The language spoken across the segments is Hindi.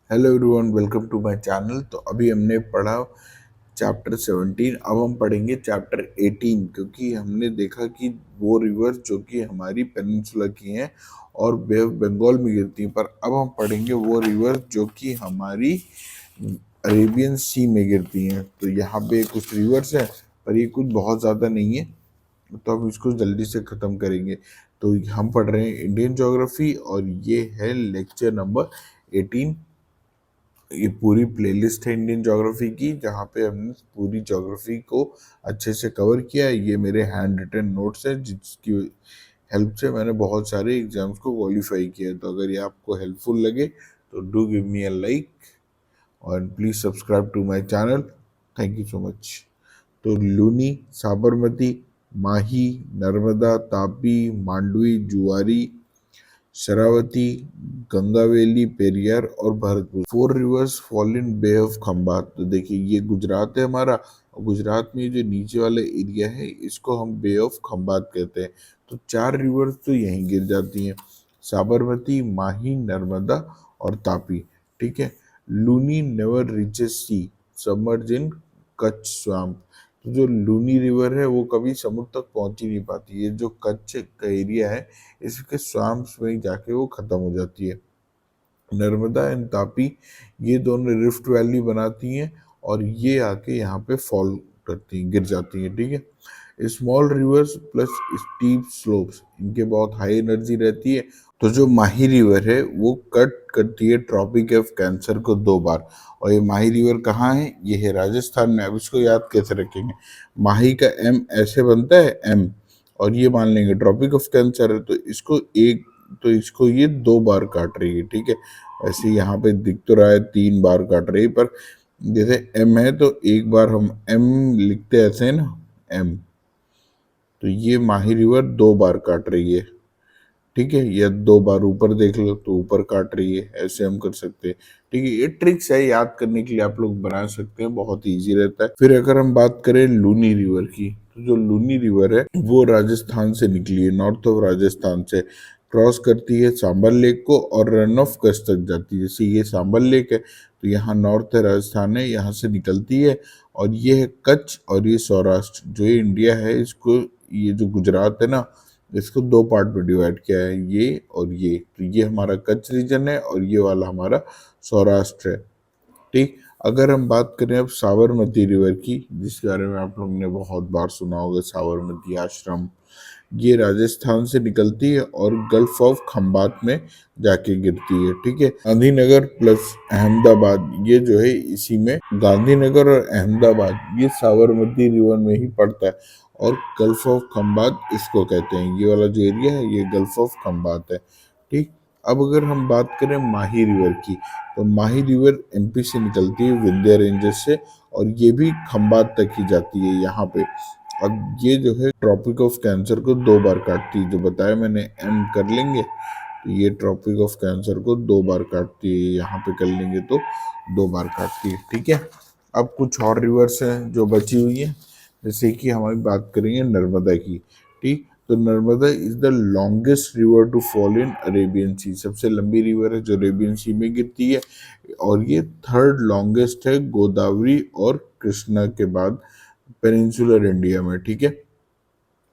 Hello everyone, welcome to my channel. तो अभी हमने पढ़ा चैप्टर 17। अब हम पढ़ेंगे चैप्टर 18, क्योंकि हमने देखा कि वो रिवर्स जो कि हमारी पेनिनसुला की हैं और बे ऑफ बंगाल में गिरती हैं, पर अब हम पढ़ेंगे वो रिवर्स जो कि हमारी अरेबियन सी में गिरती हैं। तो यहाँ पे कुछ रिवर्स है, पर ये कुछ बहुत ज़्यादा नहीं है, तो हम इसको जल्दी से ख़त्म करेंगे। तो हम पढ़ रहे हैं इंडियन ज्योग्राफी और ये है लेक्चर नंबर 18। ये पूरी प्लेलिस्ट है इंडियन ज्योग्राफी की, जहाँ पे हमने पूरी ज्योग्राफी को अच्छे से कवर किया है। ये मेरे हैंड रिटन नोट्स हैं, जिसकी हेल्प से मैंने बहुत सारे एग्जाम्स को क्वालिफाई किया। तो अगर ये आपको हेल्पफुल लगे तो do give me a like और please subscribe to my channel. Thank you so much. तो लूनी, साबरमती, माही, नर्मदा, तापी, मांडवी, जुआरी, शरावती, गंगावेली, पेरियार और Bharatpur, 4 rivers fall in bay of Khambhat. तो देखिए, ये गुजरात है हमारा, और गुजरात में जो नीचे वाला एरिया है इसको हम बे ऑफ खंबात कहते हैं। तो 4 रिवर्स तो यहीं गिर जाती हैं, साबरमती, माही, नर्मदा और तापी। ठीक है। लूनी नेवर रीचेस सी, सबमर्ज इन कच्छ स्वैम्प। तो जो लूनी रिवर है वो कभी समुद्र तक पहुंच ही नहीं पाती। ये जो कच्छ का एरिया है, इसके स्वाम्स में जाके वो खत्म हो जाती है। नर्मदा एंड तापी, ये दोनों रिफ्ट वैली बनाती हैं और ये आके यहाँ पे फॉल करती हैं, गिर जाती हैं। ठीक है। Small reverse plus steep slopes, इनके बहुत हाई एनर्जी रहती है। तो जो माही रिवर है वो कट करती है ट्रॉपिक ऑफ कैंसर को 2 बार। और ये माही रिवर कहाँ है? ये है राजस्थान में। अब इसको याद कैसे रखेंगे? माही का एम ऐसे बनता है, एम, और ये मान लेंगे ट्रॉपिक ऑफ कैंसर है, तो इसको ये 2 बार काट रही है। ठीक है। ऐसे यहाँ पे दिख तो रहा है 3 बार काट रही है, पर जैसे एम है तो एक बार हम एम लिखते हैं, ऐसे ना, एम। तो ये माही रिवर 2 बार काट रही है। ठीक है। या 2 बार ऊपर देख लो तो ऊपर काट रही है, ऐसे हम कर सकते हैं। ठीक है। ये ट्रिक्स है, याद करने के लिए आप लोग बना सकते हैं, बहुत इजी रहता है। फिर अगर हम बात करें लूनी रिवर की, तो जो लूनी रिवर है वो राजस्थान से निकली है, नॉर्थ ऑफ राजस्थान से क्रॉस करती है सांबर लेक को और रन ऑफ कच्छ तक जाती है। जैसे ये सांबर लेक है, तो यहाँ नॉर्थ है, राजस्थान है, यहाँ से निकलती है। और ये है कच्छ और ये सौराष्ट्र। जो ये इंडिया है इसको, ये जो गुजरात है ना, इसको 2 पार्ट में डिवाइड किया है, ये और ये। तो ये हमारा कच्छ रीजन है और ये वाला हमारा सौराष्ट्र है। ठीक। अगर हम बात करें अब साबरमती रिवर की, जिसके बारे में आप लोगों ने बहुत बार सुना होगा, साबरमती आश्रम, ये राजस्थान से निकलती है और गल्फ ऑफ खंबात में जाके गिरती है। ठीक है। गांधीनगर प्लस अहमदाबाद, ये जो है इसी में, गांधीनगर और अहमदाबाद ये साबरमती रिवर में ही पड़ता है। और गल्फ ऑफ खंबात इसको कहते हैं, ये वाला जो एरिया है ये गल्फ ऑफ खंबात है। ठीक। अब अगर हम बात करें माही रिवर की, तो माही रिवर एमपी से निकलती है, विंध्य रेंजेस से, और ये भी खंबात तक ही जाती है यहाँ पे। अब ये जो है ट्रॉपिक ऑफ कैंसर को 2 बार काटती है, जो बताया मैंने, एम कर लेंगे तो ये ट्रॉपिक ऑफ कैंसर को 2 बार काटती है, यहाँ पे कर लेंगे तो 2 बार काटती है। ठीक है। अब कुछ और रिवर्स हैं जो बची हुई है, जैसे कि हमारी बात करेंगे नर्मदा की। ठीक। तो Narmada is the longest river to fall in Arabian sea, सबसे लंबी रिवर है जो अरेबियन सी में गिरती है। और ये थर्ड लॉन्गेस्ट है गोदावरी और कृष्णा के बाद पेनिनसुलर इंडिया में। ठीक है।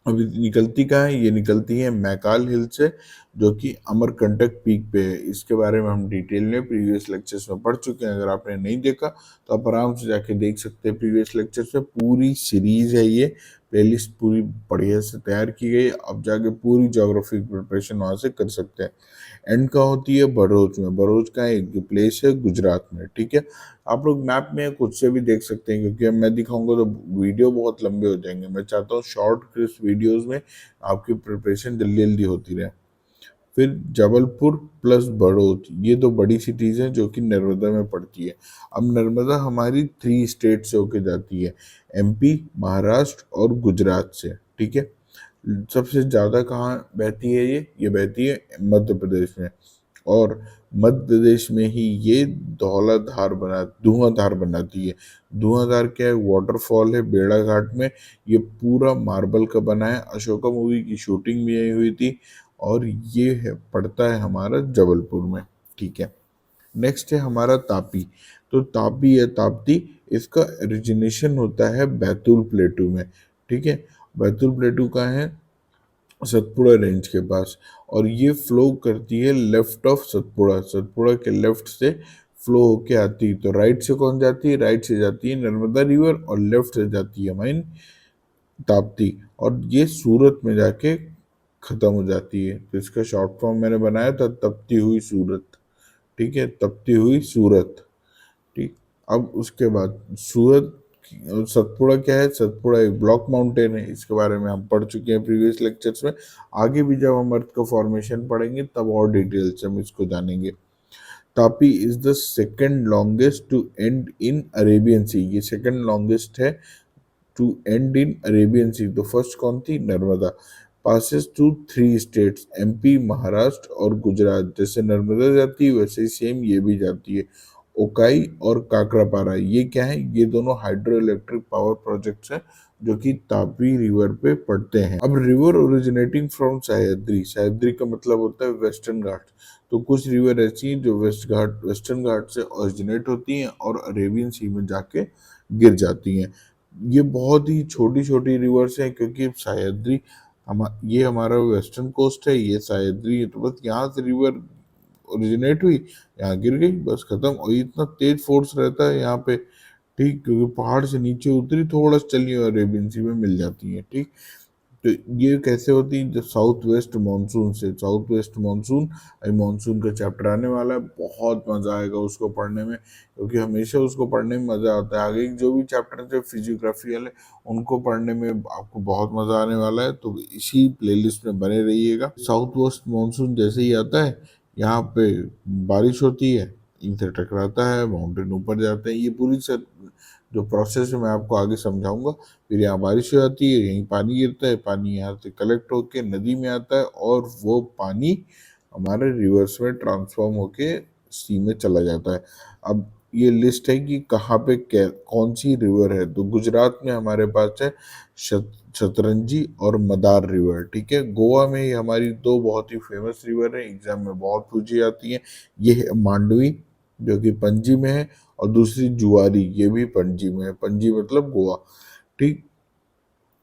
अभी निकलती कहाँ है? ये निकलती है मैकाल हिल से, जो कि अमरकंटक पीक पे है। इसके बारे में हम डिटेल में प्रीवियस लेक्चर्स में पढ़ चुके हैं। अगर आपने नहीं देखा तो आप आराम से जाके देख सकते हैं, प्रीवियस लेक्चर्स में पूरी सीरीज है, ये प्लेलिस्ट पूरी बढ़िया से तैयार की गई है। अब जाके पूरी ज्योग्राफी प्रिपरेशन वहाँ से कर सकते हैं। एंड कहाँ होती है? भरूच में। भरूच का एक प्लेस है गुजरात में। ठीक है। आप लोग मैप में खुद से भी देख सकते हैं, क्योंकि अब मैं दिखाऊंगा तो वीडियो बहुत लंबे हो जाएंगे। मैं चाहता हूँ शॉर्ट क्रिस्प वीडियोस में आपकी प्रिपरेशन जल्दी जल्दी होती रहे। फिर जबलपुर प्लस भरूच, ये 2 बड़ी सिटीज हैं जो कि नर्मदा में पड़ती है। अब नर्मदा हमारी 3 स्टेट से होके जाती है, एमपी, महाराष्ट्र और गुजरात से। ठीक है। सबसे ज़्यादा कहाँ बहती है? ये बहती है मध्य प्रदेश में। और मध्य प्रदेश में ही ये धुआंधार बनाती है। धुआंधार क्या है? वाटरफॉल है बेड़ा घाट में। ये पूरा मार्बल का बना है, अशोका मूवी की शूटिंग भी यही हुई थी। और ये है पड़ता है हमारा जबलपुर में। ठीक है। नेक्स्ट है हमारा तापी। तो तापी या ताप्ती, इसका ओरिजिनेशन होता है बैतूल प्लेटू में। ठीक है, बैतूल प्लेटू का है सतपुड़ा रेंज के पास, और ये फ्लो करती है लेफ्ट ऑफ सतपुड़ा, सतपुड़ा के लेफ्ट से फ्लो होके आती है। तो राइट से कौन जाती है? राइट से जाती है नर्मदा रिवर, और लेफ्ट से जाती है हमारी ताप्ती, और ये सूरत में जाके खत्म हो जाती है। तो इसका शॉर्ट फॉर्म मैंने बनाया था, तपती हुई सूरत। ठीक है, तपती हुई सूरत। ठीक, अब उसके बाद सूरत, सतपुड़ा क्या है? सतपुड़ा एक ब्लॉक माउंटेन है, इसके बारे में हम पढ़ चुके हैं प्रीवियस लेक्चर्स में। आगे भी जब हम अर्थ का फॉर्मेशन पढ़ेंगे तब और डिटेल से हम इसको जानेंगे। Tapi is the second longest to end in Arabian sea, ये सेकंड लॉन्गेस्ट है to end in Arabian sea. तो फर्स्ट कौन थी? Narmada. Passes through 3 states, MP, Maharashtra और गुजरात। जैसे नर्मदा जाती है वैसे ही सेम ये भी जाती है। ओकाई और काकरापारा, ये क्या है? ये दोनों हाइड्रो इलेक्ट्रिक पावर प्रोजेक्ट्स हैं जो कि तापी रिवर पे पड़ते हैं। अब river originating from Sahyadri, Sahyadri का मतलब होता है वेस्टर्न घाट। तो कुछ रिवर ऐसी हैं जो वेस्टर्न घाट से ओरिजिनेट होती हैं और अरेबियन सी में जाके गिर जाती हैं। ये बहुत ही छोटी छोटी रिवर्स हैं, क्योंकि सह्याद्री ये हमारा वेस्टर्न कोस्ट है, ये सह्याद्री है, तो बस यहाँ से रिवर ओरिजिनेट हुई, यहाँ गिर गई, बस खत्म। और ये इतना तेज फोर्स रहता है यहाँ पे, ठीक, क्योंकि पहाड़ से नीचे उतरी थोड़ा सा चली और अरेबियन सी में मिल जाती है। ठीक, तो ये कैसे होती है? जब साउथ वेस्ट मानसून से, साउथ वेस्ट मानसून, अभी मानसून का चैप्टर आने वाला है, बहुत मजा आएगा उसको पढ़ने में, क्योंकि हमेशा उसको पढ़ने में मजा आता है। आगे जो भी चैप्टर है फिजियोग्राफी वाले, उनको पढ़ने में आपको बहुत मजा आने वाला है, तो इसी प्लेलिस्ट में बने रहिएगा। साउथ वेस्ट मानसून जैसे ही आता है, यहाँ पे बारिश होती है, इनसे टकराता है, माउंटेन ऊपर जाते हैं, ये पूरी जो प्रोसेस है मैं आपको आगे समझाऊंगा। फिर यहाँ बारिश हो जाती है, यहीं पानी गिरता है, पानी यहाँ से कलेक्ट होके नदी में आता है, और वो पानी हमारे रिवर्स में ट्रांसफॉर्म होके सी में चला जाता है। अब ये लिस्ट है कि कहाँ पे कौन सी रिवर है। तो गुजरात में हमारे पास है शतरंजी और मदार रिवर। ठीक है, गोवा में ही हमारी दो बहुत ही फेमस रिवर है, एग्जाम में बहुत पूछी जाती है। ये है मांडवी, जो कि पणजी में है, और दूसरी जुआरी, ये भी पणजी में है, पणजी मतलब गोवा। ठीक,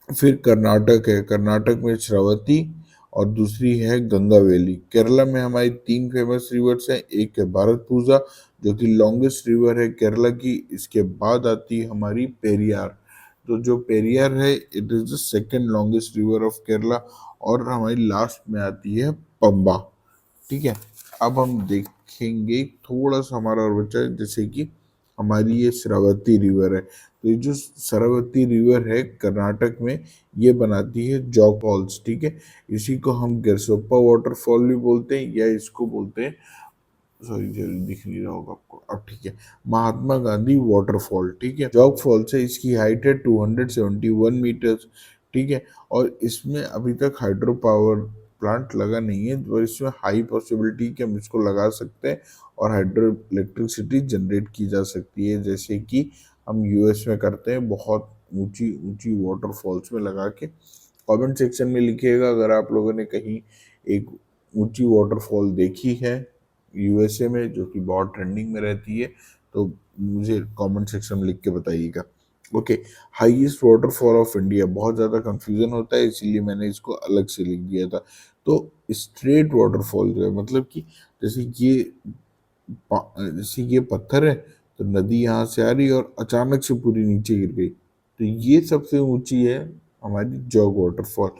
फिर कर्नाटक है, कर्नाटक में श्रावती, और दूसरी है गंगावेली। केरला में हमारी 3 फेमस रिवर्स हैं, एक है भारतपुजा, जो कि लॉन्गेस्ट रिवर है केरला की। इसके बाद आती है हमारी पेरियार। तो जो पेरियार है, it is the second longest river of Kerala, और हमारी लास्ट में आती है पंबा। ठीक है, अब हम देखेंगे थोड़ा सा हमारा और बचा है, जैसे कि हमारी ये शरावती रिवर है। तो ये जो शरावती रिवर है कर्नाटक में, ये बनाती है जॉग फॉल्स। ठीक है, इसी को हम गेरसोप्पा वाटरफॉल भी बोलते हैं, या इसको बोलते हैं, सॉरी दिख नहीं रहा होगा आपको, अब ठीक है, महात्मा गांधी वाटरफॉल। ठीक है, जॉग फॉल्स है, इसकी हाइट है 271 मीटर्स। ठीक है, और इसमें अभी तक हाइड्रो पावर प्लांट लगा नहीं है, और इसमें हाई पॉसिबिलिटी कि हम इसको लगा सकते हैं और हाइड्रो इलेक्ट्रिसिटी जनरेट की जा सकती है, जैसे कि हम यूएस में करते हैं, बहुत ऊंची ऊंची वाटरफॉल्स में लगा के। कमेंट सेक्शन में लिखिएगा अगर आप लोगों ने कहीं एक ऊंची वाटरफॉल देखी है यूएसए में, जो कि बहुत ट्रेंडिंग में रहती है, तो मुझे कमेंट सेक्शन में लिख के बताइएगा। Okay, highest waterfall of India, बहुत ज़्यादा कंफ्यूजन होता है, इसीलिए मैंने इसको अलग से लिख दिया था। तो स्ट्रेट वाटरफॉल जो है, मतलब कि जैसे जैसे ये पत्थर है, तो नदी यहाँ से आ रही है और अचानक से पूरी नीचे गिर गई, तो ये सबसे ऊंची है हमारी जॉग वाटरफॉल,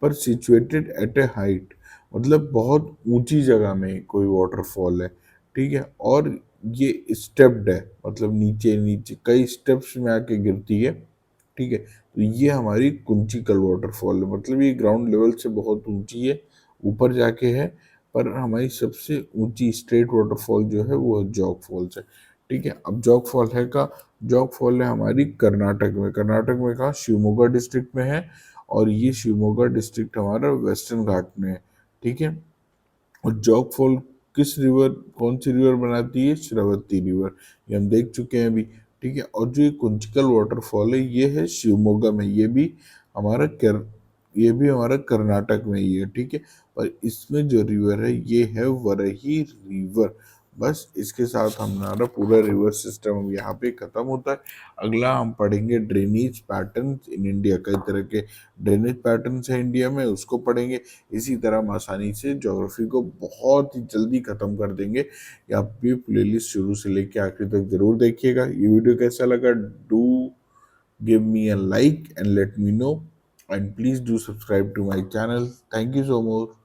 पर सिचुएटेड एट ए हाइट, मतलब बहुत ऊंची जगह में कोई वाटरफॉल है। ठीक है, और ये स्टेप्ड है, मतलब नीचे नीचे कई स्टेप्स में आके गिरती है। ठीक है, तो ये हमारी कुंचिकल वाटरफॉल है, मतलब ये ग्राउंड लेवल से बहुत ऊंची है, ऊपर जाके है, पर हमारी सबसे ऊंची स्ट्रेट वाटरफॉल जो है वो जॉग फॉल्स है। ठीक है, अब जॉग फॉल है का, जॉग फॉल है हमारी कर्नाटक में, कर्नाटक में कहा शिवमोगा डिस्ट्रिक्ट में है, और ये शिवमोगा डिस्ट्रिक्ट हमारा वेस्टर्न घाट में है। ठीक है, और जॉग फॉल किस रिवर, कौन सी रिवर बनाती है? श्रावती रिवर, ये हम देख चुके हैं अभी। ठीक है, और जो ये कुंचिकल वाटरफॉल है, ये है शिवमोगा में, हमारा कर ये भी हमारा कर्नाटक में ही है। ठीक है, पर इसमें जो रिवर है ये है वरही रिवर, बस इसके साथ हमारा पूरा रिवर सिस्टम यहाँ पे खत्म होता है। अगला हम पढ़ेंगे ड्रेनेज पैटर्न इन इंडिया। कई तरह के ड्रेनेज पैटर्न है इंडिया में, उसको पढ़ेंगे। इसी तरह हम आसानी से ज्योग्राफी को बहुत ही जल्दी खत्म कर देंगे। आप भी प्लेलिस्ट शुरू से लेके आखिर तक जरूर देखिएगा। ये वीडियो कैसा लगा, do give me a like and let me know, and please do subscribe to my channel. Thank you so much.